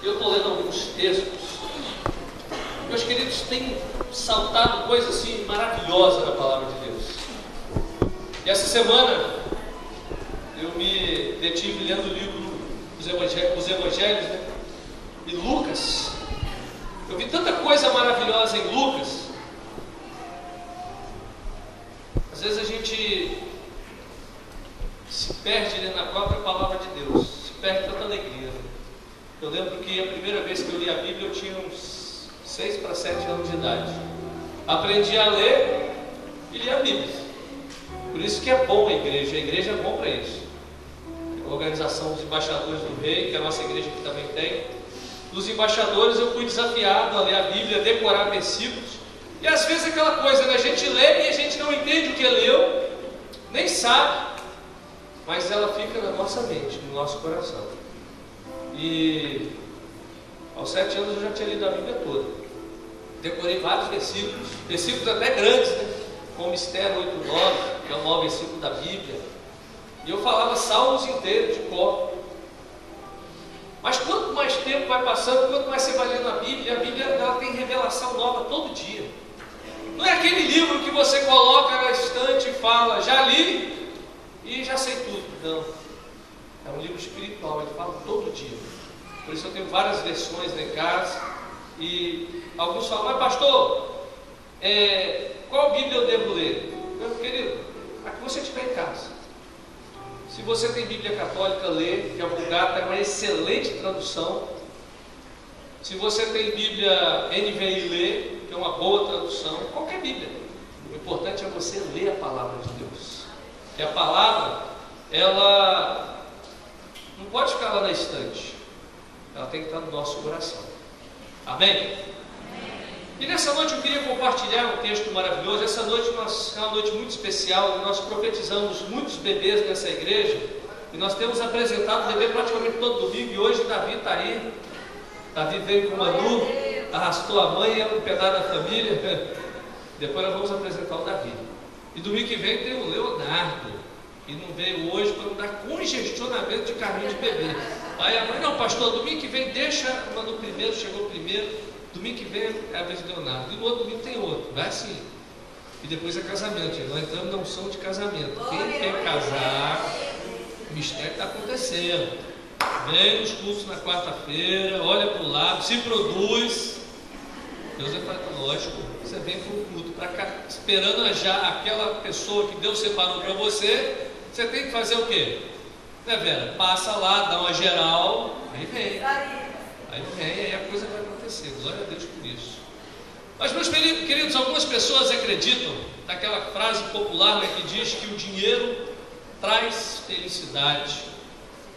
Eu estou lendo alguns textos. Meus queridos, tem saltado coisa assim maravilhosa na palavra de Deus. E essa semana eu me detive lendo o livro Os Evangelhos, né? E Lucas. Eu vi tanta coisa maravilhosa em Lucas. Às vezes a gente se perde na própria palavra de Deus, se perde tanta alegria. Eu lembro que a primeira vez que eu li a Bíblia eu tinha uns 6 para 7 anos de idade. Aprendi a ler e li a Bíblia. Por isso que é bom a igreja é bom para isso. A organização dos embaixadores do rei, que a nossa igreja aqui também tem. Dos embaixadores eu fui desafiado a ler a Bíblia, a decorar versículos. E às vezes aquela coisa, né? A gente lê e a gente não entende o que leu, nem sabe, mas ela fica na nossa mente, no nosso coração. E aos 7 anos eu já tinha lido a Bíblia toda. Decorei vários versículos até grandes, né? Como Esther 8:9, que é o maior versículo da Bíblia. E eu falava salmos inteiros de cor. Mas quanto mais tempo vai passando, quanto mais você vai lendo a Bíblia ela tem revelação nova todo dia. Não é aquele livro que você coloca na estante e fala, já li e já sei tudo. Não. É um livro espiritual, ele fala todo dia. Por isso eu tenho várias versões lá em casa. E alguns falam, mas pastor, qual Bíblia eu devo ler? Meu querido, a que você tiver em casa. Se você tem Bíblia Católica, lê, que a Vulgata é uma excelente tradução. Se você tem Bíblia NVI, lê, que é uma boa tradução. Qualquer Bíblia. O importante é você ler a palavra de Deus. Que a palavra, ela não pode ficar lá na estante. Ela tem que estar no nosso coração. Amém? E nessa noite eu queria compartilhar um texto maravilhoso. Essa noite é uma noite muito especial. Nós profetizamos muitos bebês nessa igreja. E nós temos apresentado o bebê praticamente todo domingo. E hoje Davi está aí. Davi veio com o Manu, arrastou a mãe e é um pedaço da família. Depois nós vamos apresentar o Davi. E domingo que vem tem o Leonardo, que não veio hoje para não dar congestionamento de carrinho de bebê. Aí a mãe, não pastor, domingo que vem deixa o Manu primeiro, chegou primeiro. Domingo que vem é a vez de Leonardo. E no outro domingo tem outro. Vai assim. E depois é casamento. Nós entramos na unção de casamento. Quem quer casar, o mistério está acontecendo. Vem nos cursos na quarta-feira, olha para o lado, se produz. Deus vai falar, lógico, você vem para o culto, para cá, esperando já aquela pessoa que Deus separou para você. Você tem que fazer o quê? Né, Vera? Passa lá, dá uma geral, aí vem. Aí a coisa vai acontecer. Glória a Deus por isso. Mas, meus queridos, algumas pessoas acreditam naquela frase popular, né, que diz que o dinheiro traz felicidade.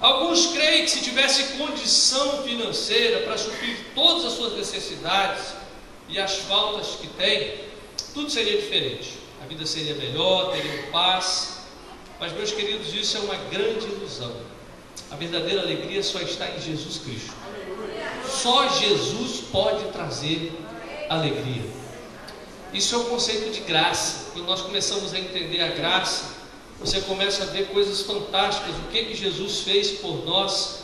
Alguns creem que se tivesse condição financeira para suprir todas as suas necessidades e as faltas que tem, tudo seria diferente. A vida seria melhor, teria paz. Mas, meus queridos, isso é uma grande ilusão. A verdadeira alegria só está em Jesus Cristo. Só Jesus pode trazer alegria. Isso é o conceito de graça. Quando nós começamos a entender a graça, você começa a ver coisas fantásticas. O que Jesus fez por nós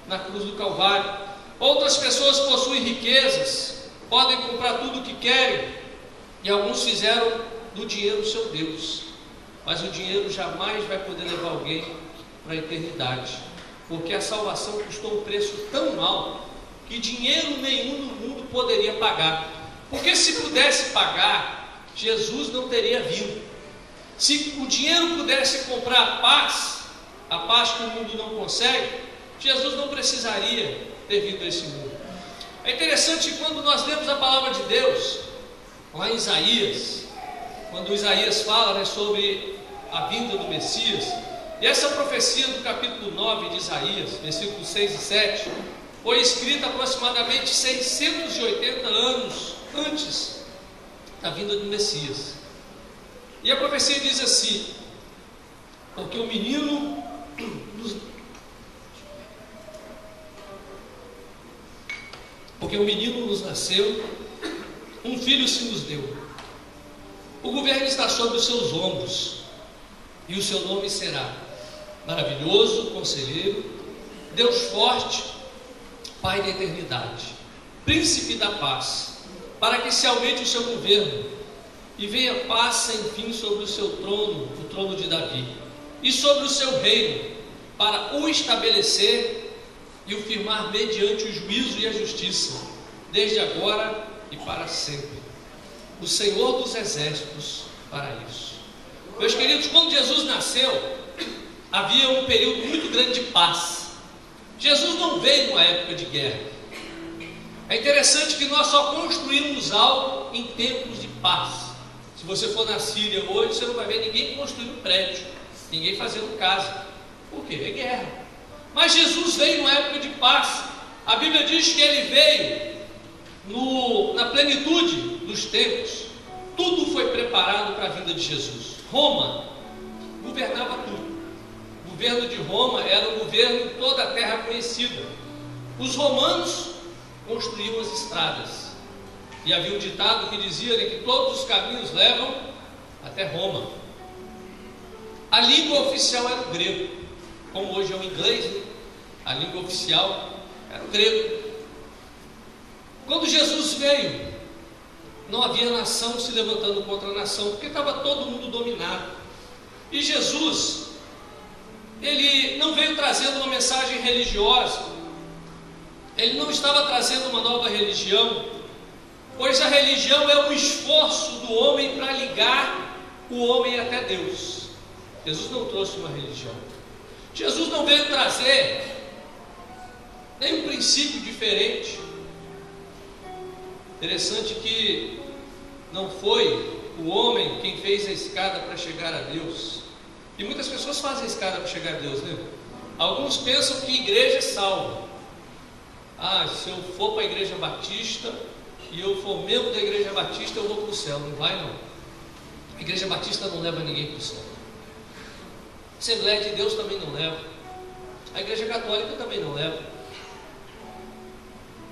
na cruz do Calvário. Outras pessoas possuem riquezas, podem comprar tudo o que querem, e alguns fizeram do dinheiro o seu Deus. Mas o dinheiro jamais vai poder levar alguém para a eternidade, porque a salvação custou um preço tão alto que dinheiro nenhum no mundo poderia pagar. Porque se pudesse pagar, Jesus não teria vindo. Se o dinheiro pudesse comprar a paz que o mundo não consegue, Jesus não precisaria ter vindo a esse mundo. É interessante que quando nós lemos a palavra de Deus, lá em Isaías, quando Isaías fala, né, sobre a vinda do Messias, e essa profecia do capítulo 9 de Isaías, versículos 6 e 7, foi escrita aproximadamente 680 anos antes da vinda do Messias. E a profecia diz assim: porque o menino nos nasceu, um filho se nos deu. O governo está sobre os seus ombros, e o seu nome será Maravilhoso, Conselheiro, Deus Forte, Pai da eternidade, príncipe da paz, para que se aumente o seu governo e venha paz sem fim sobre o seu trono, o trono de Davi, e sobre o seu reino, para o estabelecer e o firmar mediante o juízo e a justiça, desde agora e para sempre. O Senhor dos exércitos para isso. Meus queridos, quando Jesus nasceu, havia um período muito grande de paz. Jesus não veio numa época de guerra. É interessante que nós só construímos algo em tempos de paz. Se você for na Síria hoje, você não vai ver ninguém construindo prédio, ninguém fazendo casa. Por quê? É guerra. Mas Jesus veio numa época de paz. A Bíblia diz que ele veio na plenitude dos tempos. Tudo foi preparado para a vinda de Jesus. Roma governava tudo. O governo de Roma era um governo em toda a terra conhecida. Os romanos construíam as estradas. E havia um ditado que dizia que todos os caminhos levam até Roma. A língua oficial era o grego. Como hoje é o inglês, né? A língua oficial era o grego. Quando Jesus veio, não havia nação se levantando contra a nação, porque estava todo mundo dominado. E Jesus, ele não veio trazendo uma mensagem religiosa, ele não estava trazendo uma nova religião, pois a religião é um esforço do homem para ligar o homem até Deus. Jesus não trouxe uma religião. Jesus não veio trazer nenhum princípio diferente. Interessante que não foi o homem quem fez a escada para chegar a Deus. E muitas pessoas fazem a escada para chegar a Deus, né? Alguns pensam que igreja salva. Se eu for para a igreja batista e eu for membro da igreja batista, eu vou para o céu. Não vai não. A igreja batista não leva ninguém para o céu. A Assembleia de Deus também não leva. A igreja católica também não leva.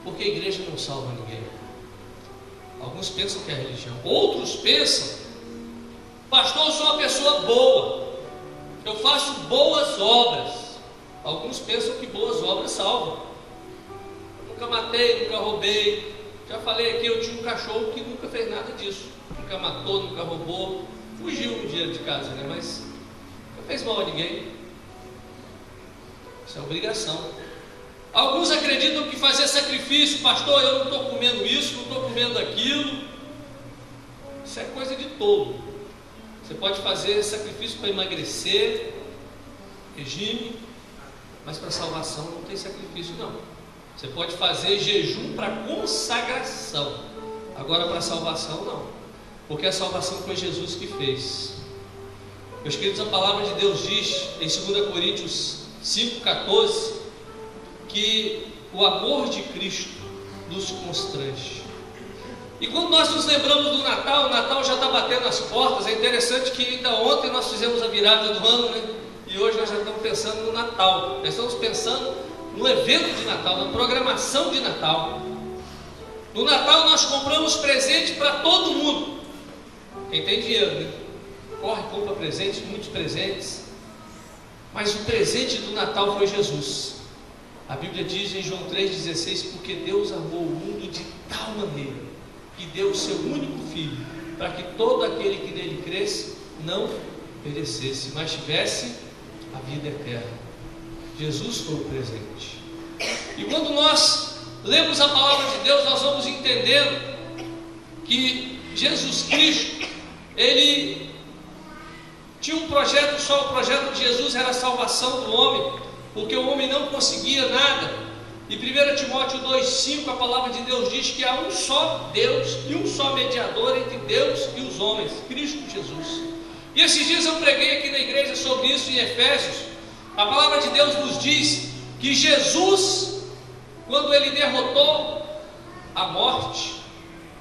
Porque a igreja não salva ninguém. Alguns pensam que é religião. Outros pensam: pastor, eu sou uma pessoa boa, eu faço boas obras. Alguns pensam que boas obras salvam. Eu nunca matei, nunca roubei. Já falei aqui, eu tinha um cachorro que nunca fez nada disso. Nunca matou, nunca roubou. Fugiu um dia de casa, né? Mas não fez mal a ninguém. Isso é obrigação. Alguns acreditam que fazer sacrifício, pastor, eu não estou comendo isso, não estou comendo aquilo. Isso é coisa de tolo. Você pode fazer sacrifício para emagrecer, regime, mas para salvação não tem sacrifício não. Você pode fazer jejum para consagração, agora para salvação não, porque a salvação foi Jesus que fez. Meus queridos, a palavra de Deus diz em 2 Coríntios 5,14 que o amor de Cristo nos constrange. E quando nós nos lembramos do Natal, o Natal já está batendo as portas. É interessante que ainda ontem nós fizemos a virada do ano, né? E hoje nós já estamos pensando no Natal. Nós estamos pensando no evento de Natal, na programação de Natal. No Natal nós compramos presente para todo mundo. Quem tem dinheiro, né? Corre, compra presentes, muitos presentes. Mas o presente do Natal foi Jesus. A Bíblia diz em João 3,16: porque Deus amou o mundo de tal maneira que deu o seu único Filho, para que todo aquele que nele cresce não perecesse, mas tivesse a vida eterna. Jesus foi o presente. E quando nós lemos a palavra de Deus, nós vamos entendendo que Jesus Cristo, ele tinha um projeto só. O projeto de Jesus era a salvação do homem, porque o homem não conseguia nada. E 1 Timóteo 2,5, a palavra de Deus diz que há um só Deus e um só mediador entre Deus e os homens, Cristo Jesus. E esses dias eu preguei aqui na igreja sobre isso em Efésios. A palavra de Deus nos diz que Jesus, quando ele derrotou a morte,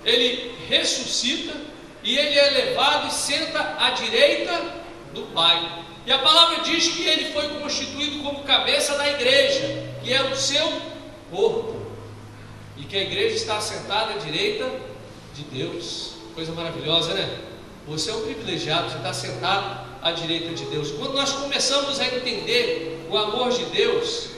ele ressuscita e ele é levado e senta à direita do Pai. E a palavra diz que ele foi constituído como cabeça da igreja, que é o seu corpo, e que a igreja está assentada à direita de Deus. Coisa maravilhosa, né? Você é um privilegiado de estar sentado à direita de Deus. Quando nós começamos a entender o amor de Deus,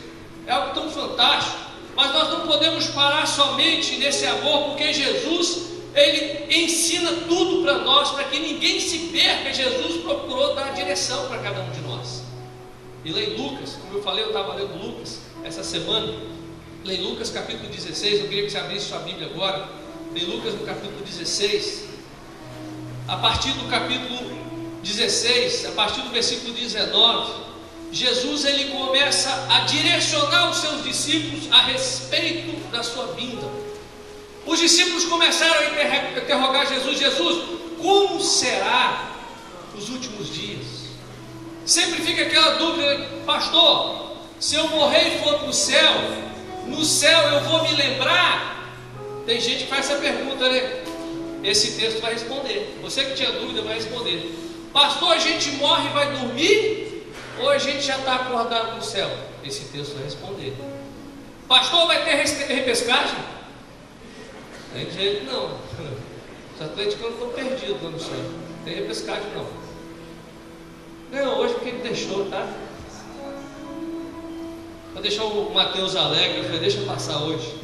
é algo tão fantástico, mas nós não podemos parar somente nesse amor, porque Jesus, Ele ensina tudo para nós, para que ninguém se perca. Jesus procurou dar direção para cada um de nós. E lá em Lucas, como eu falei, eu estava lendo Lucas essa semana, lá em Lucas capítulo 16, eu queria que você abrisse sua Bíblia agora, em Lucas no capítulo 16, a partir do capítulo 16, a partir do versículo 19, Jesus ele começa a direcionar os seus discípulos a respeito da sua vinda. Os discípulos começaram a interrogar Jesus: Jesus, como será os últimos dias? Sempre fica aquela dúvida: pastor, se eu morrer e for para o céu, no céu eu vou me lembrar? Tem gente que faz essa pergunta, né? Esse texto vai responder. Você que tinha dúvida vai responder. Pastor, a gente morre e vai dormir? Ou a gente já está acordado no céu? Esse texto vai responder. Pastor, vai ter repescagem? Tem jeito não. Os atleticanos estão perdidos lá no céu. Não tem repescagem não. Ganhou hoje porque ele deixou, tá? Vou deixar o Mateus alegre. Eu falei, deixa eu passar hoje.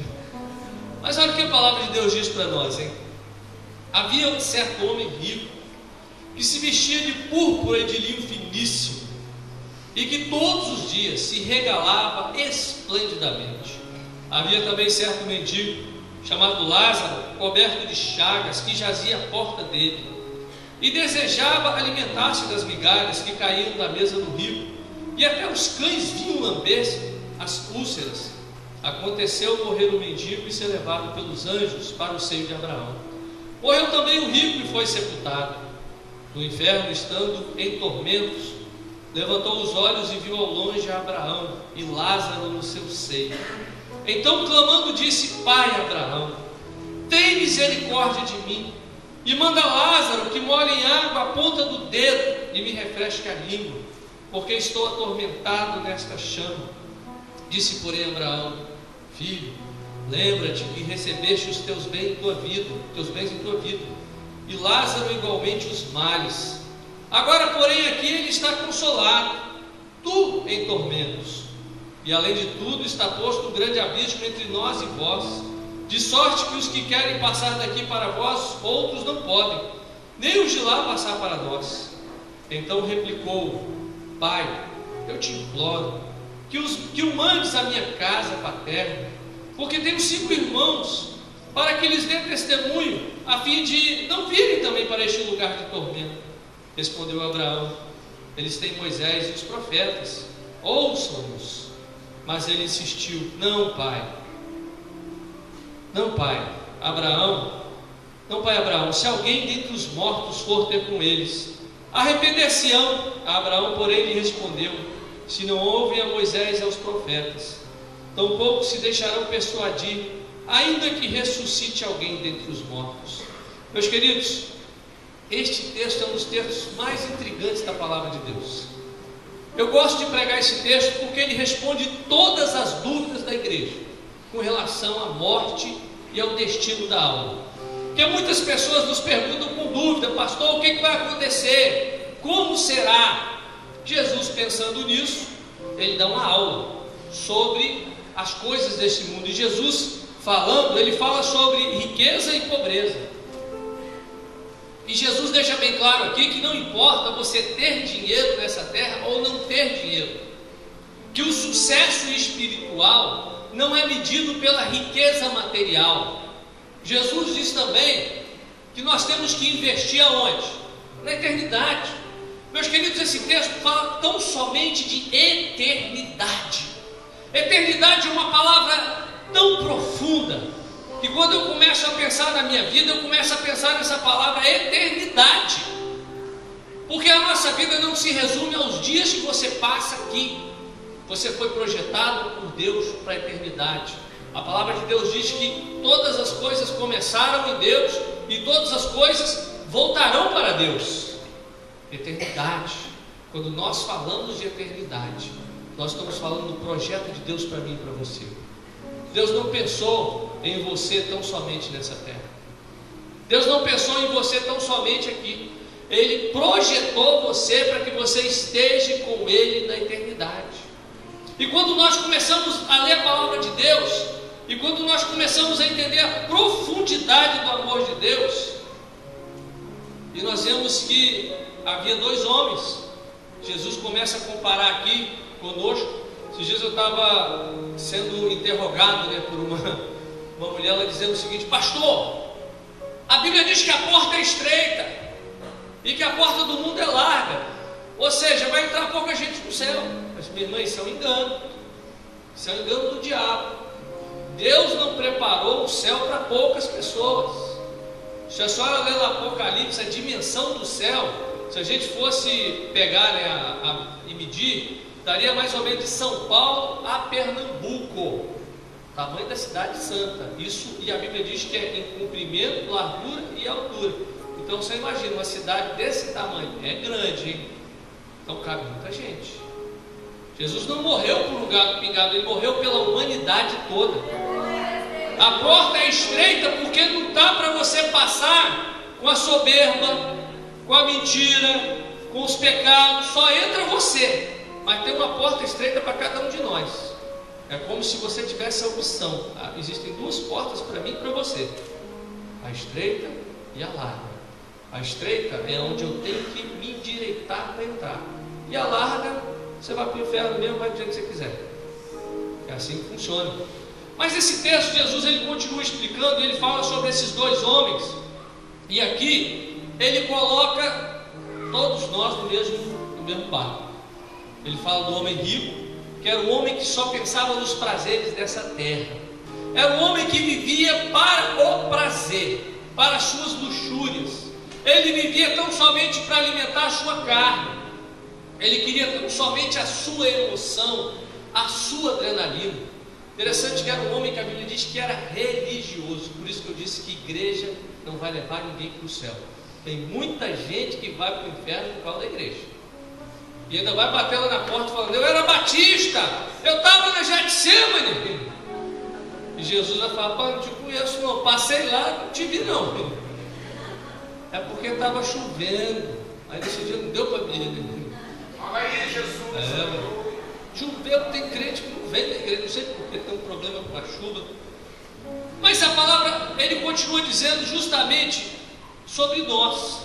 Mas olha o que a palavra de Deus diz para nós, hein? Havia um certo homem rico que se vestia de púrpura e de linho finíssimo, e que todos os dias se regalava esplendidamente. Havia também certo mendigo chamado Lázaro, coberto de chagas, que jazia à porta dele, e desejava alimentar-se das migalhas que caíam da mesa do rico, e até os cães vinham lamber-se as úlceras. Aconteceu morrer o mendigo e ser levado pelos anjos para o seio de Abraão. Morreu também o rico e foi sepultado. No inferno, estando em tormentos, levantou os olhos e viu ao longe Abraão e Lázaro no seu seio. Então, clamando, disse: Pai Abraão, tem misericórdia de mim, e manda Lázaro que molhe em água a ponta do dedo e me refresque a língua, porque estou atormentado nesta chama. Disse, porém, Abraão: Filho, lembra-te que recebeste os teus bens em tua vida, e Lázaro igualmente os males. Agora, porém, aqui ele está consolado, tu em tormentos. E além de tudo está posto um grande abismo entre nós e vós, de sorte que os que querem passar daqui para vós, outros não podem, nem os de lá passar para nós. Então replicou: Pai, eu te imploro que o mandes à minha casa paterna, porque tenho 5 irmãos, para que lhes dê testemunho, a fim de não virem também para este lugar de tormento. Respondeu Abraão: Eles têm Moisés e os profetas, ouçam-nos. Mas ele insistiu: Não, pai, Abraão, se alguém dentre os mortos for ter com eles, arrepender-se-ão. Abraão, porém, lhe respondeu: Se não ouvem a Moisés e aos profetas, tampouco se deixarão persuadir, ainda que ressuscite alguém dentre os mortos. Meus queridos, este texto é um dos textos mais intrigantes da palavra de Deus. Eu gosto de pregar esse texto porque ele responde todas as dúvidas da igreja com relação à morte e ao destino da alma. Porque muitas pessoas nos perguntam com dúvida: pastor, o que vai acontecer? Como será? Jesus, pensando nisso, ele dá uma aula sobre as coisas desse mundo. E Jesus falando, ele fala sobre riqueza e pobreza. E Jesus deixa bem claro aqui que não importa você ter dinheiro nessa terra ou não ter dinheiro, que o sucesso espiritual não é medido pela riqueza material. Jesus diz também que nós temos que investir aonde? Na eternidade. Meus queridos, esse texto fala tão somente de eternidade. Eternidade é uma palavra tão profunda que quando eu começo a pensar na minha vida, eu começo a pensar nessa palavra eternidade. Porque a nossa vida não se resume aos dias que você passa aqui. Você foi projetado por Deus para a eternidade. A palavra de Deus diz que todas as coisas começaram em Deus e todas as coisas voltarão para Deus. Eternidade. Quando nós falamos de eternidade, nós estamos falando do projeto de Deus para mim e para você. Deus não pensou em você tão somente nessa terra. Deus não pensou em você tão somente aqui. Ele projetou você para que você esteja com Ele na eternidade. E quando nós começamos a ler a palavra de Deus, E quando nós começamos a entender a profundidade do amor de Deus, e nós vemos que havia dois homens, Jesus começa a comparar aqui conosco. Esses dias eu estava sendo interrogado, por uma mulher, ela dizendo o seguinte: pastor, a Bíblia diz que a porta é estreita e que a porta do mundo é larga, ou seja, vai entrar pouca gente no céu. Mas minha irmã, isso é um engano, isso é um engano do diabo. Deus não preparou o céu para poucas pessoas. Se a senhora ler lá Apocalipse, a dimensão do céu, se a gente fosse pegar e medir, daria mais ou menos de São Paulo a Pernambuco, tamanho da cidade santa. Isso, e a Bíblia diz que é em comprimento, largura e altura. Então você imagina uma cidade desse tamanho, é grande, hein? Então cabe muita gente. Jesus não morreu por um gato pingado, ele morreu pela humanidade toda. A porta é estreita porque não dá para você passar com a soberba, com a mentira, com os pecados. Só entra você, mas tem uma porta estreita para cada um de nós. É como se você tivesse a opção. Existem duas portas para mim e para você: a estreita e a larga. A estreita é onde eu tenho que me endireitar para entrar, e a larga, você vai para o inferno mesmo, vai do jeito que você quiser. É assim que funciona. Mas esse texto, Jesus ele continua explicando, ele fala sobre esses dois homens, e aqui ele coloca todos nós no mesmo barco. Ele fala do homem rico, que era um homem que só pensava nos prazeres dessa terra. Era um homem que vivia para o prazer, para as suas luxúrias. Ele vivia tão somente para alimentar a sua carne. Ele queria tão somente a sua emoção, a sua adrenalina. Interessante que era um homem que a Bíblia diz que era religioso. Por isso que eu disse que igreja não vai levar ninguém para o céu. Tem muita gente que vai para o inferno por causa da igreja, e ainda vai bater lá na porta falando: eu era batista, eu estava na Getsemane. E Jesus vai falar: pai, não te conheço não, passei lá, não te vi não. É porque estava chovendo, aí nesse dia não deu para vir. Fala aí, Jesus. Choveu, tem crente que não vem da igreja, não sei porque tem um problema com a chuva. Mas a palavra, ele continua dizendo justamente sobre nós.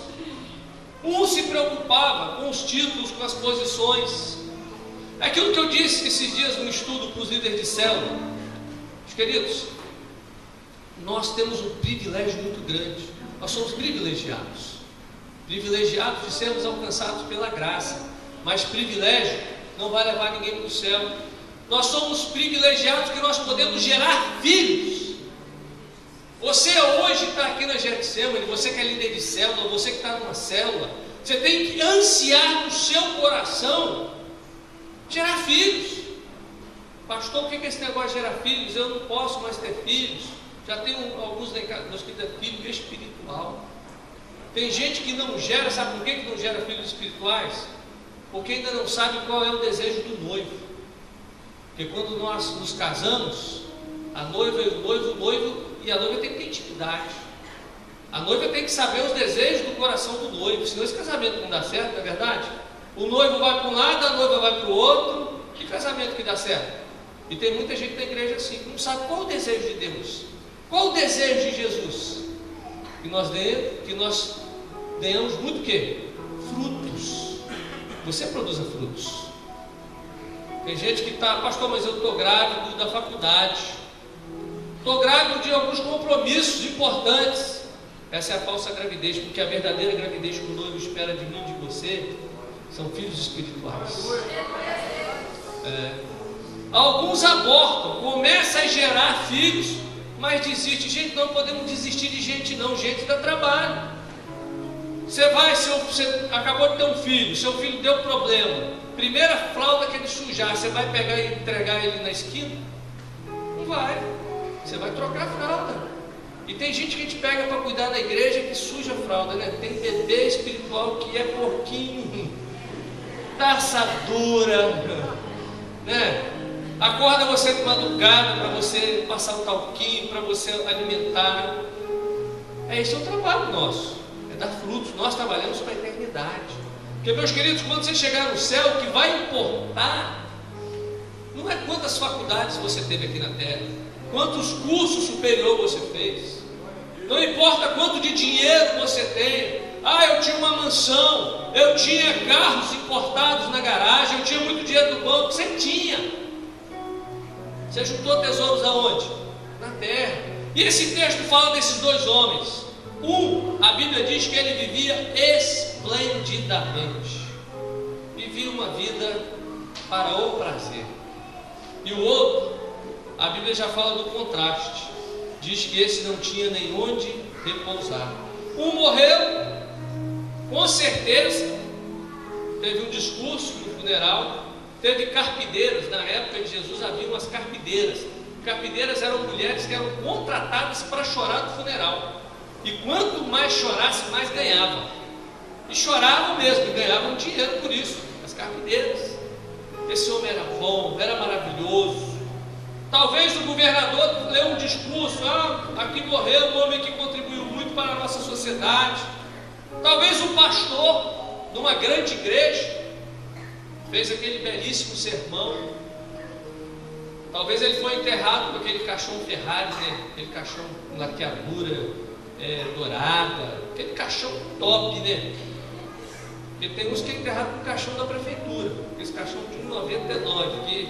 Um se preocupava com os títulos, com as posições. Aquilo que eu disse esses dias no estudo para os líderes de célula. Meus queridos, nós temos um privilégio muito grande. Nós somos privilegiados. Privilegiados de sermos alcançados pela graça. Mas privilégio não vai levar ninguém para o céu. Nós somos privilegiados que nós podemos gerar filhos. Você hoje está aqui na Getsemane, você que é líder de célula, você que está numa célula, você tem que ansiar no seu coração gerar filhos. Pastor, o que é esse negócio de gerar filhos? Eu não posso mais ter filhos. Já tenho alguns meus que têm filho espiritual. Tem gente que não gera, sabe por que não gera filhos espirituais? Porque ainda não sabe qual é o desejo do noivo. Porque quando nós nos casamos, a noiva e o noivo e a noiva tem que ter intimidade. A noiva tem que saber os desejos do coração do noivo, senão esse casamento não dá certo, não é verdade? O noivo vai para um lado, a noiva vai para o outro. Que casamento que dá certo? E tem muita gente na igreja assim, que não sabe qual o desejo de Deus, qual o desejo de Jesus. Que nós tenhamos muito o quê? Frutos. Você produza frutos. Tem gente que está: pastor, mas eu estou grávido da faculdade, estou grávido de alguns compromissos importantes. Essa é a falsa gravidez, porque a verdadeira gravidez que o noivo espera de mim e de você são filhos espirituais. Alguns abortam, começam a gerar filhos, mas desistem. Gente, não podemos desistir de gente não, gente dá trabalho. Você acabou de ter um filho, seu filho deu problema, primeira fralda que ele sujar, você vai pegar e entregar ele na esquina? Não vai, você vai trocar a fralda. E tem gente que a gente pega para cuidar da igreja que suja a fralda, né? Tem bebê espiritual que é porquinho, taça dura, né? Acorda você de madrugada para você passar o talquinho, para você alimentar. Esse é o trabalho nosso. Dar frutos. Nós trabalhamos para a eternidade. Porque, meus queridos, quando você chegar no céu, o que vai importar não Não é quantas faculdades você teve aqui na terra, quantos cursos superiores você fez, não importa quanto de dinheiro você tem. Eu tinha uma mansão, eu tinha carros importados na garagem, eu tinha muito dinheiro no banco. Você tinha. Você juntou tesouros aonde? Na terra. E esse texto fala desses dois homens. A Bíblia diz que ele vivia esplendidamente, vivia uma vida para o prazer. E o outro, a Bíblia já fala do contraste, diz que esse não tinha nem onde repousar. Um morreu, com certeza, teve um discurso no funeral, teve carpideiras. Na época de Jesus havia umas carpideiras. Carpideiras eram mulheres que eram contratadas para chorar no funeral, e quanto mais chorasse, mais ganhavam. E choravam mesmo, e ganhavam dinheiro por isso, as carpideiras. Esse homem era bom, era maravilhoso. Talvez o governador leu um discurso: aqui morreu um homem que contribuiu muito para a nossa sociedade. Talvez o pastor de uma grande igreja fez aquele belíssimo sermão. Talvez ele foi enterrado com aquele caixão Ferrari, né? Aquele caixão com laqueadura dourada, aquele caixão top, né? Porque tem uns que é enterrado com o caixão da prefeitura, esse caixão de 1,99,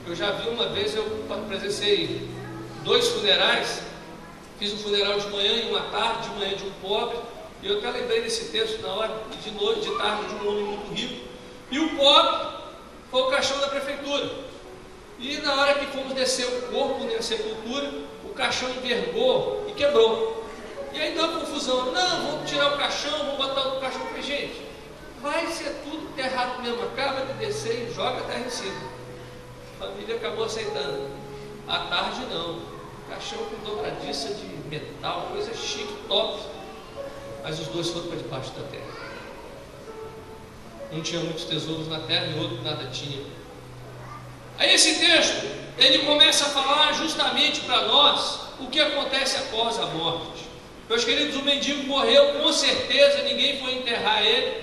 que eu já vi uma vez. Eu presenciei 2 funerais, fiz um funeral de manhã e uma tarde. De manhã de um pobre, e eu até lembrei desse texto na hora, e de noite, de tarde, de um homem muito rico. E o pobre foi o caixão da prefeitura. E na hora que fomos descer o corpo na sepultura, o caixão envergou e quebrou. E aí deu uma confusão: não, vamos tirar o caixão, vamos botar outro caixão. Eu falei: gente, vai ser tudo enterrado mesmo, acaba de descer e joga a terra em cima. A família acabou aceitando. À tarde não, caixão com dobradiça de metal, coisa chique, top. Mas os dois foram para debaixo da terra. Um tinha muitos tesouros na terra e o outro nada tinha. Aí esse texto, ele começa a falar justamente para nós o que acontece após a morte. Meus queridos, o mendigo morreu, com certeza ninguém foi enterrar ele.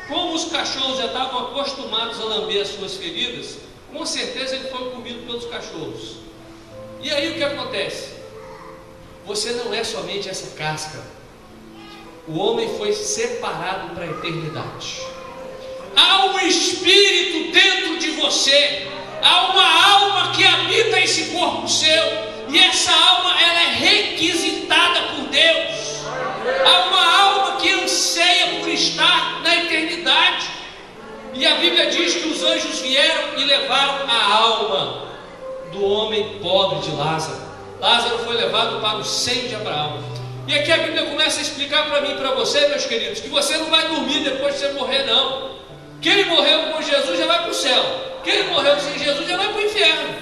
Como os cachorros já estavam acostumados a lamber as suas feridas, com certeza ele foi comido pelos cachorros. E aí o que acontece? Você não é somente essa casca. O homem foi separado para a eternidade. Há um espírito dentro de você, há uma alma que habita esse corpo seu, e essa alma, ela é requisitada por Deus. Há uma alma que anseia por estar na eternidade. E a Bíblia diz que os anjos vieram e levaram a alma do homem pobre de Lázaro. Lázaro foi levado para o seio de Abraão. E aqui a Bíblia começa a explicar para mim e para você, meus queridos, que você não vai dormir depois de você morrer, não. Que ele morreu com Jesus já vai para o céu. Que ele morreu sem Jesus já vai para o inferno.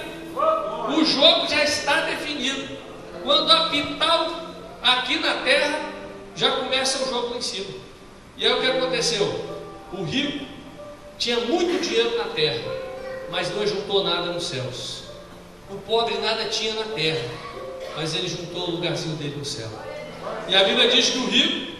O jogo já está definido. Quando apitar aqui na terra, já começa o jogo lá em cima. E aí o que aconteceu? O rico tinha muito dinheiro na terra, mas não juntou nada nos céus. O pobre nada tinha na terra, mas ele juntou o lugarzinho dele no céu. E a Bíblia diz que o rico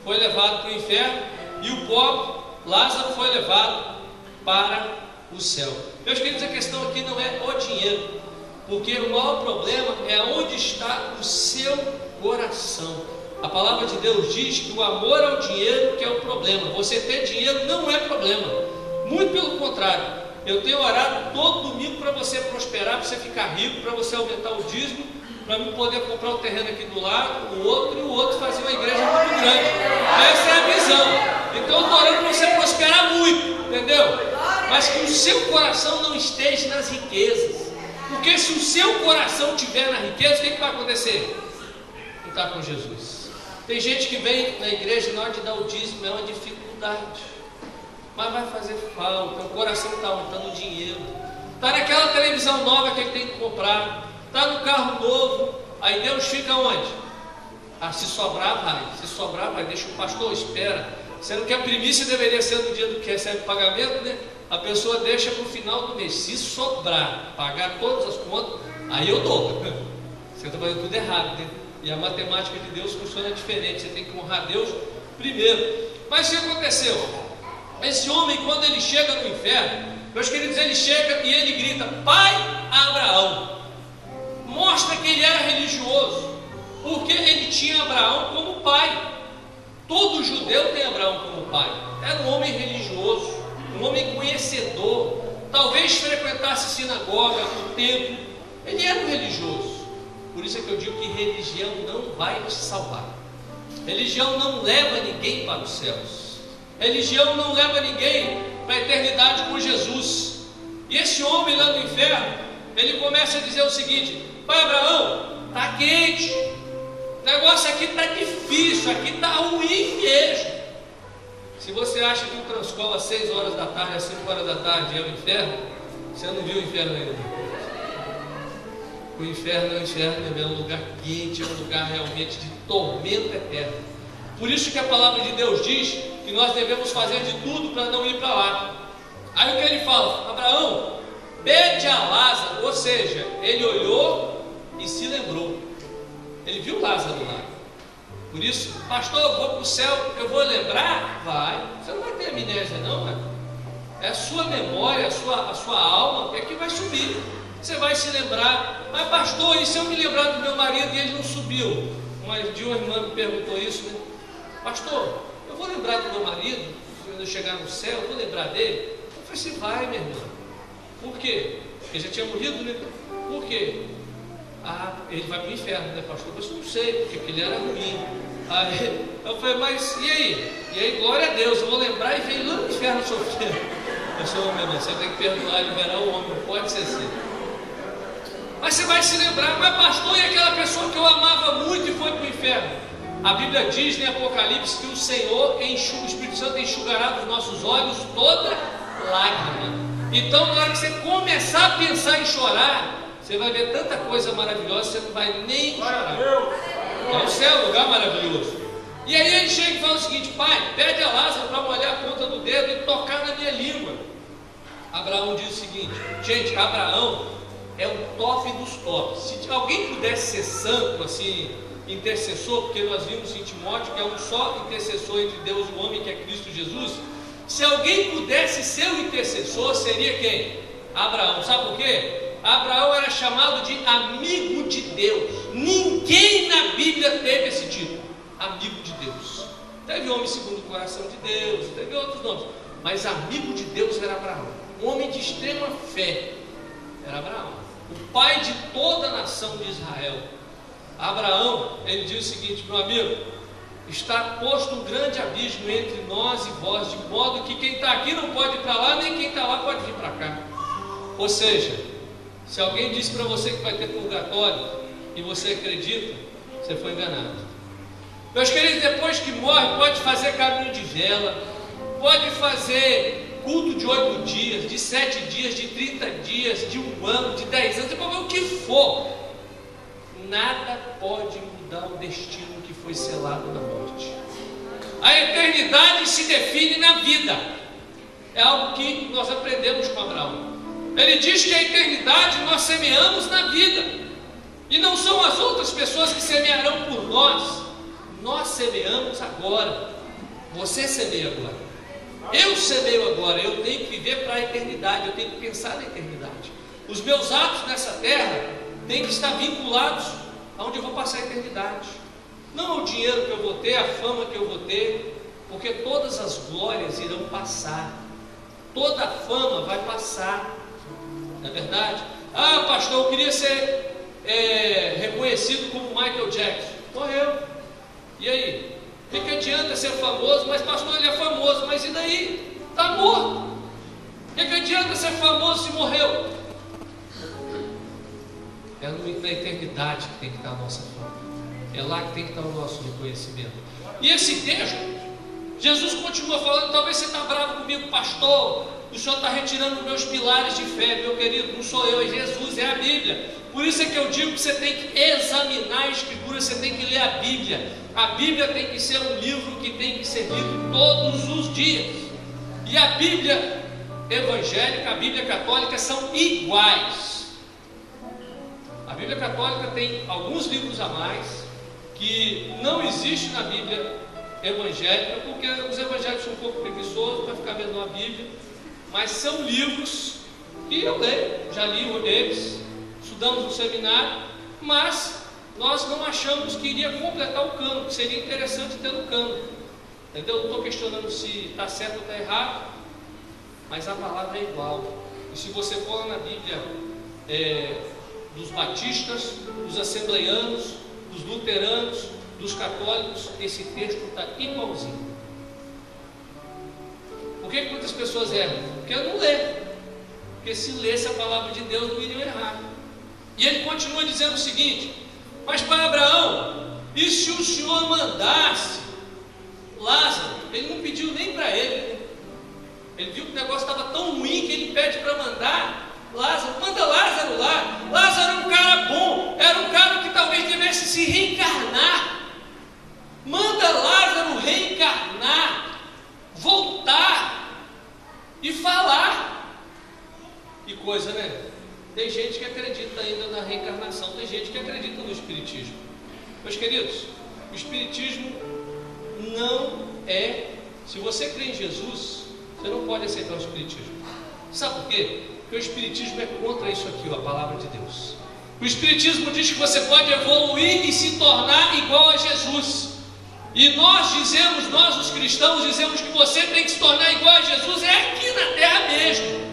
foi levado para o inferno e o pobre, Lázaro, foi levado para o céu. Meus queridos, a questão aqui não é o dinheiro, porque o maior problema é onde está o seu coração. A palavra de Deus diz que o amor ao dinheiro que é o problema. Você ter dinheiro não é problema, muito pelo contrário. Eu tenho orado todo domingo para você prosperar, para você ficar rico, para você aumentar o dízimo, para mim poder comprar um terreno aqui do lado, o outro fazer uma igreja muito grande. Essa é a visão. Então eu estou orando para você prosperar muito, entendeu? Mas que o seu coração não esteja nas riquezas, porque se o seu coração estiver na riqueza, o que vai acontecer? Não está com Jesus. Tem gente que vem na igreja e na hora de dar o dízimo é uma dificuldade, mas vai fazer falta. O coração está juntando dinheiro, está naquela televisão nova que ele tem que comprar, está no carro novo. Aí Deus fica onde? Se sobrar vai, deixa o pastor, espera. Sendo que a primícia deveria ser no dia do que recebe o pagamento, né? A pessoa deixa para o final do mês. Se sobrar, pagar todas as contas, aí eu dou. Você está fazendo tudo errado, né? E a matemática de Deus funciona diferente. Você tem que honrar Deus primeiro. Mas o que aconteceu? Esse homem, quando ele chega no inferno, Meus queridos, ele chega e ele grita: Pai Abraão. Mostra que ele era religioso, porque ele tinha Abraão como pai. Todo judeu tem Abraão como pai. Era um homem religioso, um homem conhecedor, talvez frequentasse sinagoga, o templo. Ele era um religioso. Por isso é que eu digo que religião não vai te salvar. Religião não leva ninguém para os céus. Religião não leva ninguém para a eternidade com Jesus. E esse homem lá no inferno, ele começa a dizer o seguinte: Pai Abraão, está quente, o negócio aqui está difícil, aqui está ruim mesmo. Se você acha que um Transcola às 6 horas da tarde, às 5 horas da tarde é o inferno, você não viu o inferno ainda. O inferno é um lugar quente, é um lugar realmente de tormento eterno. Por isso que a palavra de Deus diz que nós devemos fazer de tudo para não ir para lá. Aí o que ele fala? Abraão, pede a Lázaro, ou seja, ele olhou e se lembrou. Ele viu Lázaro lá. Por isso, pastor, eu vou para o céu, eu vou lembrar? Vai. Você não vai ter amnésia não, né? É a sua memória, a sua alma que vai subir. Você vai se lembrar. Mas pastor, e se eu me lembrar do meu marido e ele não subiu? Uma irmã me perguntou isso, né? Pastor, eu vou lembrar do meu marido, quando eu chegar no céu, eu vou lembrar dele? Eu falei assim: vai, minha irmã. Por quê? Ele já tinha morrido, né? Por quê? Ah, ele vai para o inferno, né, pastor? Eu não sei, porque ele era ruim. Aí eu falei: mas e aí? E aí, glória a Deus, eu vou lembrar e veio lá no inferno sofrendo. Eu sou homem, você tem que perdoar e liberar o homem, não pode ser assim. Mas você vai se lembrar: mas pastor, e aquela pessoa que eu amava muito e foi para o inferno? A Bíblia diz em Apocalipse que o Senhor, o Espírito Santo, enxugará dos nossos olhos toda lágrima. Então, na hora que você começar a pensar em chorar, você vai ver tanta coisa maravilhosa, você não vai nem chorar. É o céu, um lugar maravilhoso. E aí ele chega e fala o seguinte: Pai, pede a Lázaro para molhar a ponta do dedo e tocar na minha língua. Abraão diz o seguinte: gente, Abraão é o top dos tops. Se alguém pudesse ser santo, assim, intercessor, porque nós vimos em Timóteo que é um só intercessor entre Deus e o homem, que é Cristo Jesus. Se alguém pudesse ser o intercessor, seria quem? Abraão. Sabe por quê? Abraão era chamado de amigo de Deus. Ninguém na Bíblia teve esse título, amigo de Deus. Teve homem segundo o coração de Deus, teve outros nomes, mas amigo de Deus era Abraão. Um homem de extrema fé era Abraão, o pai de toda a nação de Israel. Abraão, ele diz o seguinte: meu amigo, está posto um grande abismo entre nós e vós, de modo que quem está aqui não pode ir para lá, nem quem está lá pode vir para cá. Ou seja, se alguém disse para você que vai ter purgatório e você acredita, você foi enganado. Meus queridos, depois que morre, pode fazer caminho de vela, pode fazer culto de 8 dias, de 7 dias, de 30 dias, de 1 ano, de 10 anos, o que for. Nada pode mudar o destino que foi selado na morte. A eternidade se define na vida. É algo que nós aprendemos com Abraão. Ele diz que a eternidade nós semeamos na vida, e não são as outras pessoas que semearão por nós. Nós semeamos agora. Você semeia agora. Eu semeio agora. Eu tenho que viver para a eternidade. Eu tenho que pensar na eternidade. Os meus atos nessa terra têm que estar vinculados aonde eu vou passar a eternidade. Não ao dinheiro que eu vou ter, a fama que eu vou ter, porque todas as glórias irão passar. Toda a fama vai passar. Não é verdade? Ah, pastor, eu queria ser reconhecido como Michael Jackson. Morreu. E aí? O que adianta ser famoso? Mas pastor, ele é famoso, mas e daí? Está morto. O que adianta ser famoso se morreu? É na eternidade que tem que estar a nossa fama. É lá que tem que estar o nosso reconhecimento. E esse texto, Jesus continua falando: talvez você está bravo comigo, pastor, o senhor está retirando meus pilares de fé. Meu querido, não sou eu, é Jesus, é a Bíblia. Por isso é que eu digo que você tem que examinar a Escritura, você tem que ler a Bíblia. A Bíblia tem que ser um livro que tem que ser lido todos os dias. E a Bíblia evangélica, a Bíblia católica são iguais. A Bíblia católica tem alguns livros a mais que não existe na Bíblia evangélica, porque os evangélicos são um pouco preguiçosos para ficar vendo a Bíblia. mas são livros que eu leio, já li eles, estudamos no seminário, mas nós não achamos que iria completar o cânon, que seria interessante ter no cânon. Entendeu? Não estou questionando se está certo ou está errado, mas a palavra é igual. E se você for lá na Bíblia dos batistas, dos assembleianos, dos luteranos, dos católicos, esse texto está igualzinho. Por que muitas pessoas erram? Porque não lê. Porque se lesse a palavra de Deus não iriam errar. E ele continua dizendo o seguinte: mas para Abraão, e se o Senhor mandasse Lázaro? Ele não pediu nem para ele, né? Ele viu que o negócio estava tão ruim que ele pede para mandar Lázaro. Manda Lázaro lá. Lázaro era um cara bom, era um cara que talvez devesse se reencarnar. Manda Lázaro reencarnar, voltar e falar. Que coisa, né? Tem gente que acredita ainda na reencarnação, tem gente que acredita no espiritismo. Meus queridos, o espiritismo não é... Se você crê em Jesus, você não pode aceitar o espiritismo. Sabe por quê? Porque o espiritismo é contra isso aqui, a palavra de Deus. O espiritismo diz que você pode evoluir e se tornar igual a Jesus. E nós dizemos, nós os cristãos dizemos que você tem que se tornar igual a Jesus é aqui na terra mesmo.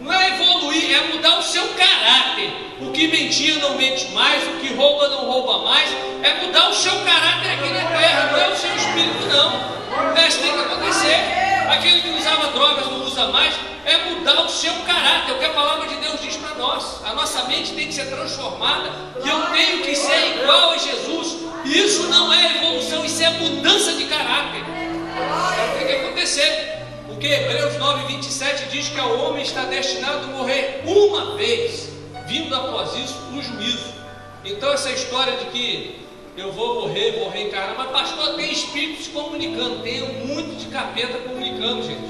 Não é evoluir, é mudar o seu caráter. O que mentia não mente mais, o que rouba não rouba mais. É mudar o seu caráter aqui na terra, não é o seu espírito não. Isso tem que acontecer. Aquele que usava drogas não usa mais. É mudar o seu caráter, é o que a palavra de Deus diz para nós. A nossa mente tem que ser transformada. E eu tenho que ser igual a Jesus. Isso não é evolução, isso é mudança de caráter. É o que tem que acontecer. Porque Hebreus 9:27 diz que o homem está destinado a morrer uma vez, vindo após isso o juízo. Então essa história de que eu vou morrer, vou reencarnar, mas pastor, tem espíritos comunicando, tem muito de capeta comunicando, gente.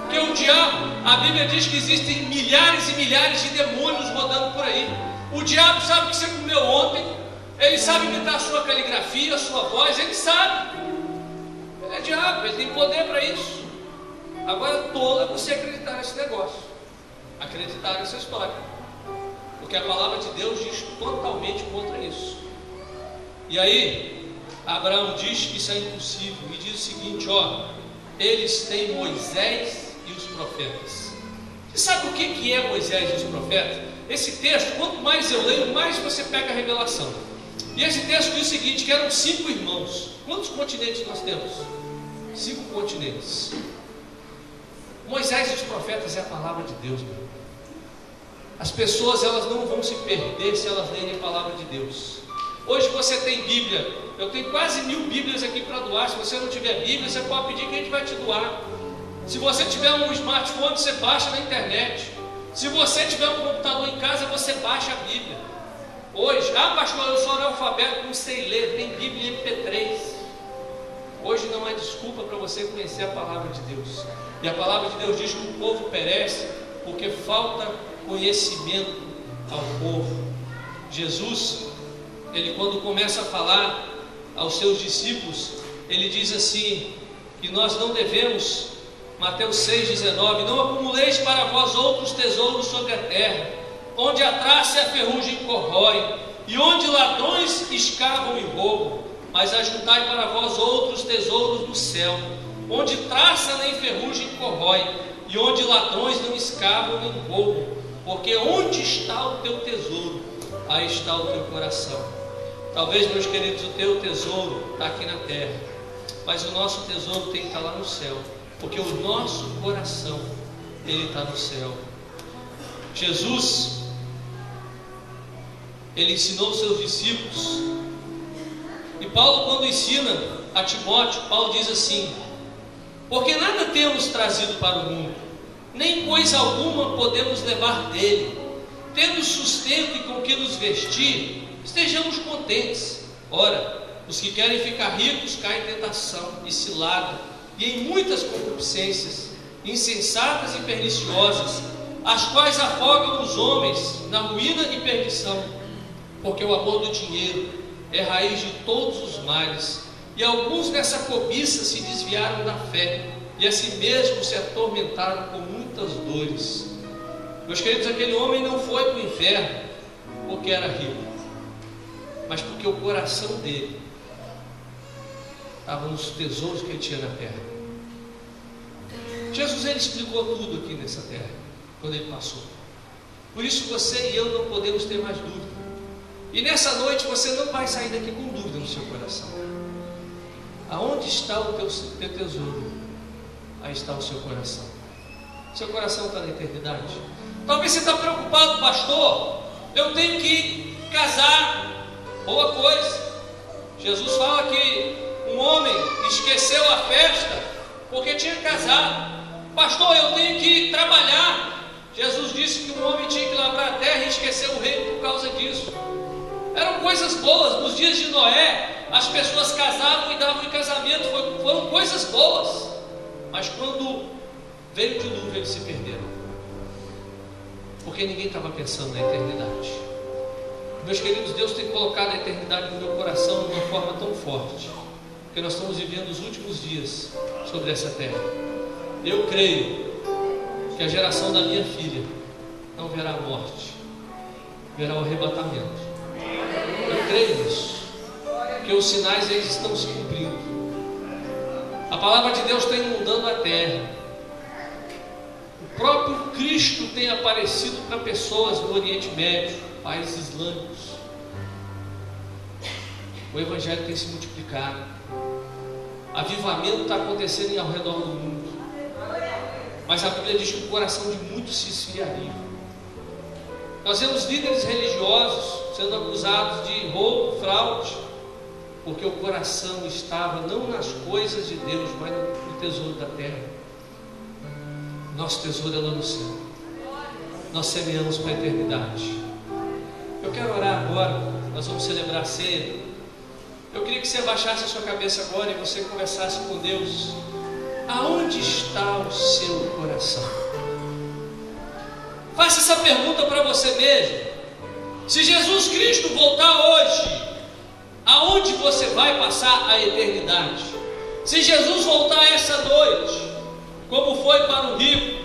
Porque o diabo, a Bíblia diz que existem milhares e milhares de demônios rodando por aí. O diabo sabe o que você comeu ontem, ele sabe imitar a sua caligrafia, a sua voz, ele sabe. Ele é diabo, ele tem poder para isso. Agora tola você acreditar nesse negócio, acreditar nessa história, porque a palavra de Deus diz totalmente contra isso. E aí Abraão diz que isso é impossível e diz o seguinte: eles têm Moisés e os profetas. Você sabe o que é Moisés e os profetas? Esse texto, quanto mais eu leio, mais você pega a revelação. E esse texto diz o seguinte: que eram 5 irmãos. Quantos continentes nós temos? 5 continentes. Moisés e os profetas é a palavra de Deus, meu. As pessoas, elas não vão se perder se elas lerem a palavra de Deus. Hoje você tem Bíblia, eu tenho quase 1000 Bíblias aqui para doar. Se você não tiver Bíblia, você pode pedir que a gente vai te doar. Se você tiver um smartphone, você baixa na internet. Se você tiver um computador em casa, você baixa a Bíblia. Hoje, pastor, eu sou analfabeto, não sei ler, tem Bíblia em MP3. Hoje não é desculpa para você conhecer a palavra de Deus. E a palavra de Deus diz que o povo perece porque falta conhecimento ao povo. Jesus, ele quando começa a falar aos seus discípulos, ele diz assim, que nós não devemos, Mateus 6,19, não acumuleis para vós outros tesouros sobre a terra, onde a traça e a ferrugem corrói, e onde ladrões escavam e roubam, mas ajuntai para vós outros tesouros no céu, onde traça nem ferrugem corrói, e onde ladrões não escavam nem roubam, porque onde está o teu tesouro, aí está o teu coração. Talvez, meus queridos, o teu tesouro está aqui na terra, mas o nosso tesouro tem que estar lá no céu, porque o nosso coração, ele está no céu. Jesus, ele ensinou os seus discípulos, e Paulo, quando ensina a Timóteo, Paulo diz assim: porque nada temos trazido para o mundo, nem coisa alguma podemos levar dele. Tendo sustento e com que nos vestir, estejamos contentes. Ora, os que querem ficar ricos caem em tentação e cilada, e em muitas concupiscências, insensatas e perniciosas, as quais afogam os homens na ruína e perdição. Porque o amor do dinheiro é raiz de todos os males, e alguns nessa cobiça se desviaram da fé, e a si mesmos se atormentaram com muitas muitas dores. Meus queridos, aquele homem não foi para o inferno porque era rico, mas porque o coração dele estava nos tesouros que ele tinha na terra. Jesus, ele explicou tudo aqui nessa terra, quando ele passou. Por isso você e eu não podemos ter mais dúvida. E nessa noite você não vai sair daqui com dúvida no seu coração. Aonde está o teu tesouro? Aí está o seu coração. Seu coração está na eternidade. Talvez você está preocupado, pastor. Eu tenho que casar. Boa coisa. Jesus fala que um homem esqueceu a festa porque tinha casado. Pastor, eu tenho que trabalhar. Jesus disse que um homem tinha que lavrar a terra e esqueceu o reino por causa disso. Eram coisas boas. Nos dias de Noé, as pessoas casavam e davam em casamento. Foram coisas boas. Mas quando veio o dilúvio, eles se perderam. Porque ninguém estava pensando na eternidade. Meus queridos, Deus tem colocado a eternidade no meu coração de uma forma tão forte, porque nós estamos vivendo os últimos dias sobre essa terra. Eu creio que a geração da minha filha não verá a morte, verá o arrebatamento. Eu creio nisso, porque os sinais eles estão se cumprindo. A palavra de Deus está inundando a terra. O próprio Cristo tem aparecido para pessoas no Oriente Médio, países islâmicos. O Evangelho tem se multiplicado. Avivamento está acontecendo ao redor do mundo. Mas a Bíblia diz que o coração de muitos se esfriaria. Nós vemos líderes religiosos sendo acusados de roubo, fraude, porque o coração estava não nas coisas de Deus, mas no tesouro da terra. Nosso tesouro é lá no céu. Nós semeamos para a eternidade. Eu quero orar agora. Nós vamos celebrar a ceia. Eu queria que você abaixasse a sua cabeça agora e você conversasse com Deus. Aonde está o seu coração? Faça essa pergunta para você mesmo. Se Jesus Cristo voltar hoje, aonde você vai passar a eternidade? Se Jesus voltar essa noite, como foi para o rico,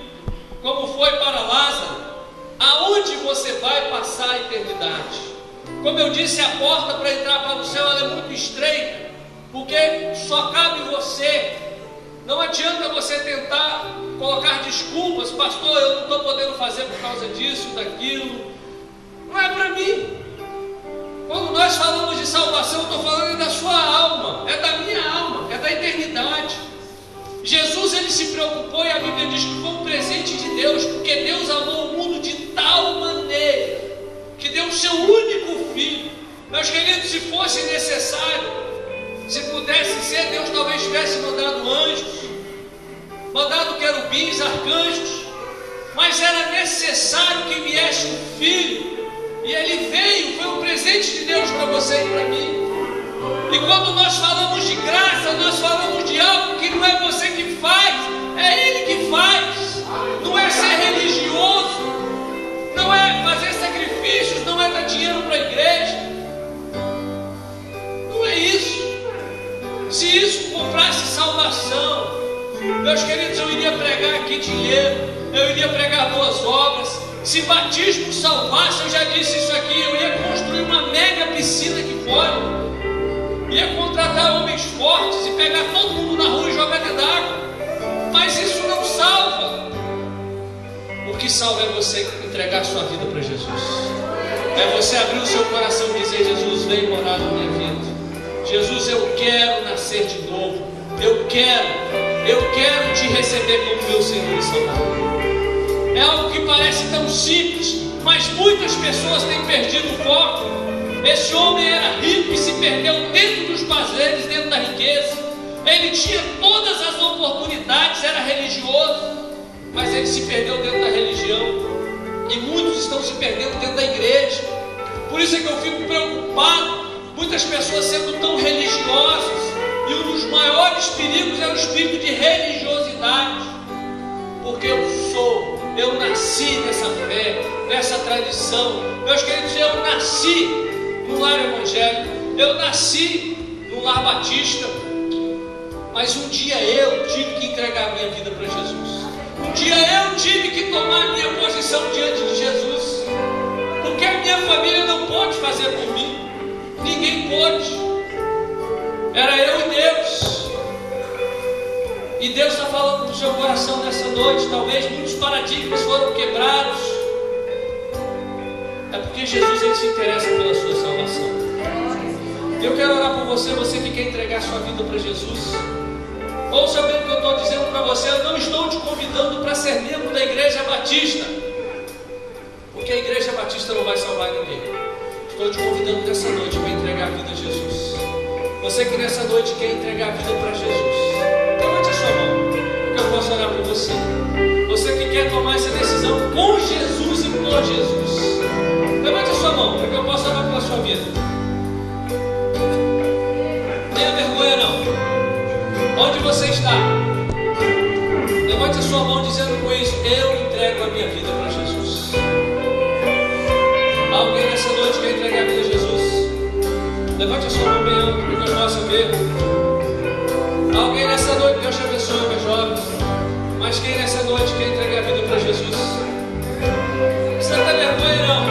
como foi para Lázaro, aonde você vai passar a eternidade? Como eu disse, a porta para entrar para o céu ela é muito estreita, porque só cabe você. Não adianta você tentar colocar desculpas, pastor, eu não estou podendo fazer por causa disso, daquilo. Não é para mim. Quando nós falamos de salvação, eu estou falando da sua alma, é da minha alma, é da eternidade. Jesus ele se preocupou e a Bíblia diz que foi um presente de Deus, porque Deus amou o mundo de tal maneira que deu o seu único filho. Meus queridos, se fosse necessário, se pudesse ser, Deus talvez tivesse mandado anjos, mandado querubins, arcanjos, mas era necessário que viesse um filho, e ele veio, foi um presente de Deus para você e para mim. E quando nós falamos de graça, nós falamos de algo que não é você que faz, é Ele que faz. Não é ser religioso, não é fazer sacrifícios, não é dar dinheiro para a igreja. Não é isso. Se isso comprasse salvação, meus queridos, eu iria pregar aqui dinheiro, eu iria pregar boas obras. Se batismo salvasse, eu já disse isso aqui, eu ia construir uma mega piscina aqui fora. Ia contratar homens fortes e pegar todo mundo na rua e jogar dentro d'água. Mas isso não salva. O que salva é você entregar sua vida para Jesus. É você abrir o seu coração e dizer: Jesus, vem morar na minha vida. Jesus, eu quero nascer de novo. Eu quero te receber como meu Senhor e Salvador. É algo que parece tão simples, mas muitas pessoas têm perdido o foco. Esse homem era rico e se perdeu dentro dos prazeres, dentro da riqueza. Ele tinha todas as oportunidades, era religioso, mas ele se perdeu dentro da religião. E muitos estão se perdendo dentro da igreja. Por isso é que eu fico preocupado. Muitas pessoas sendo tão religiosas, e um dos maiores perigos é o espírito de religiosidade. Porque eu nasci nessa fé, nessa tradição. Meus queridos, eu nasci no lar evangélico, eu nasci no lar batista, mas um dia eu tive que entregar a minha vida para Jesus. Um Um dia eu tive que tomar a minha posição diante de Jesus, porque a minha família não pôde fazer por mim, ninguém pôde, era eu e Deus. E Deus está falando para o seu coração nessa noite. Talvez muitos paradigmas foram quebrados. É porque Jesus ele se interessa pela sua salvação. Eu quero orar por você, você que quer entregar sua vida para Jesus. Ouça bem o que eu estou dizendo para você. Eu não estou te convidando para ser membro da Igreja Batista, porque a Igreja Batista não vai salvar ninguém. Estou te convidando nessa noite para entregar a vida a Jesus. Você que nessa noite quer entregar a vida para Jesus, levante a sua mão, que eu posso orar por você. Você que quer tomar essa decisão com Jesus e por Jesus, levante a sua mão, que eu posso orar pela sua vida. Tenha vergonha não. Onde você está? Levante a sua mão dizendo com isso: eu entrego a minha vida para Jesus. Alguém nessa noite quer entregar a vida a Jesus? Levante a sua mão bem alto para que eu possa ver. Alguém nessa noite, Deus te abençoe, meu jovem. Mas quem nessa noite quer entregar a vida para Jesus? Você não tem vergonha não.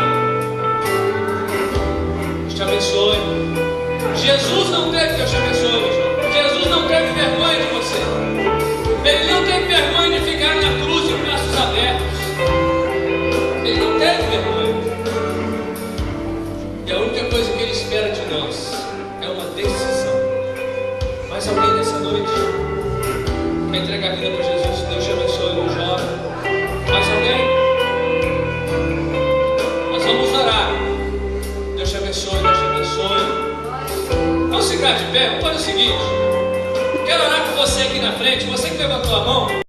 Deus te abençoe. Jesus não teve, Deus te abençoe, meu jovem. Jesus não teve vergonha de você. Ele não teve vergonha de ficar na cruz de braços abertos. Ele não teve vergonha. E a única coisa que Ele espera de nós é uma decisão. Mas alguém nessa noite quer entregar a vida para Jesus? Deus te abençoe, meu jovem. Mais alguém? Nós vamos orar. Deus te abençoe, Deus te abençoe. Vamos ficar de pé, vamos fazer o seguinte. Quero orar com você aqui na frente. Você que levantou a mão,